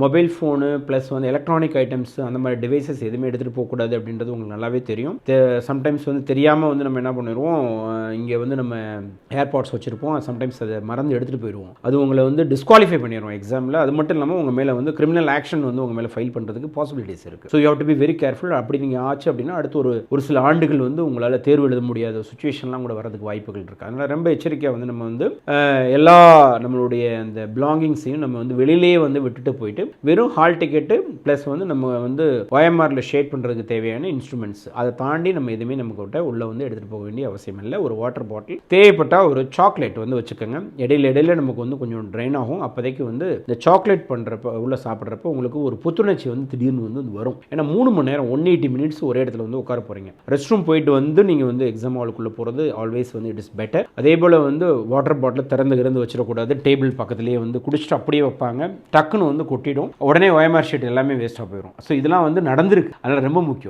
Mobile phone plus வந்து electronic items அந்த மாதிரி டிவைசஸ் எதுவுமே எடுத்துகிட்டு போகக்கூடாது அப்படின்றது உங்களுக்கு நல்லாவே தெரியும். சம்டைம்ஸ் வந்து தெரியாமல் வந்து நம்ம என்ன பண்ணிடுவோம், இங்கே வந்து நம்ம ஏர்பாட்ஸ் வச்சுருப்போம், சம்டைம்ஸ் அதை மறந்து எடுத்துகிட்டு போயிடுவோம். அது உங்களை வந்து டிஸ்குவாலிஃபை பண்ணிடுவோம் எக்ஸாமில். அது மட்டும் இல்லாமல் உங்கள் மேலே வந்து கிரிமினல் ஆக்ஷன் வந்து உங்கள் மேலே ஃபைல் பண்ணுறதுக்கு பாசிபிலிட்டிஸ் இருக்குது. So you have to be very careful. அப்படி நீங்கள் ஆச்சு அப்படின்னா அடுத்து ஒரு சில ஆண்டுகள் வந்து உங்களால் தேர்வு எழுத முடியாத சுச்சுவேஷன்லாம் கூட வரதுக்கு வாய்ப்புகள் இருக்குது. அதனால் ரொம்ப எச்சரிக்கையாக வந்து நம்ம வந்து எல்லா நம்மளுடைய அந்த பிலாங்கிங்ஸையும் நம்ம வந்து வெளியிலேயே வந்து விட்டுட்டு போயிட்டு வெறும் ஹால் டிக்கெட்டு ப்ளஸ் வந்து நம்ம வந்து OMRல ஷேட் பண்ணுறதுக்கு தேவையான இன்ஸ்ட்ருமெண்ட்ஸ், அதை தாண்டி நம்ம எதுவுமே நமக்கு உள்ளே வந்து எடுத்துகிட்டு போக வேண்டிய அவசியம் இல்லை. ஒரு வாட்டர் பாட்டில், தேவைப்பட்டால் ஒரு சாக்லேட் வந்து வச்சுக்கோங்க. இடையில நமக்கு வந்து கொஞ்சம் ட்ரைன் ஆகும். அப்போதைக்கு வந்து இந்த சாக்லேட் பண்ணுறப்ப உள்ள சாப்பிட்றப்ப உங்களுக்கு ஒரு புத்துணர்ச்சி வந்து திடீர்னு வந்து வரும். ஏன்னா 3 மணி நேரம் 180 மினிட்ஸ் ஒரே இடத்துல வந்து உட்கார போகிறீங்க. ரெஸ்ட் ரூம் போயிட்டு வந்து நீங்கள் வந்து எக்ஸாம் ஹாலுக்குள்ளே போகிறது ஆல்வேஸ் வந்து இட் இஸ் பெட்டர். அதே போல் வந்து வாட்டர் பாட்டில் திறந்து வச்சிடக்கூடாது. டேபிள் பக்கத்துலேயே வந்து குடிச்சிட்டு அப்படியே வைப்பாங்க, டக்குன்னு வந்து கொட்டிடும், உடனே OMR ஷீட் எல்லாமே வேஸ்ட்டாக போயிடும். ஸோ இதெல்லாம் வந்து நடந்திருக்கு. அதனால் ரொம்ப முக்கியம்.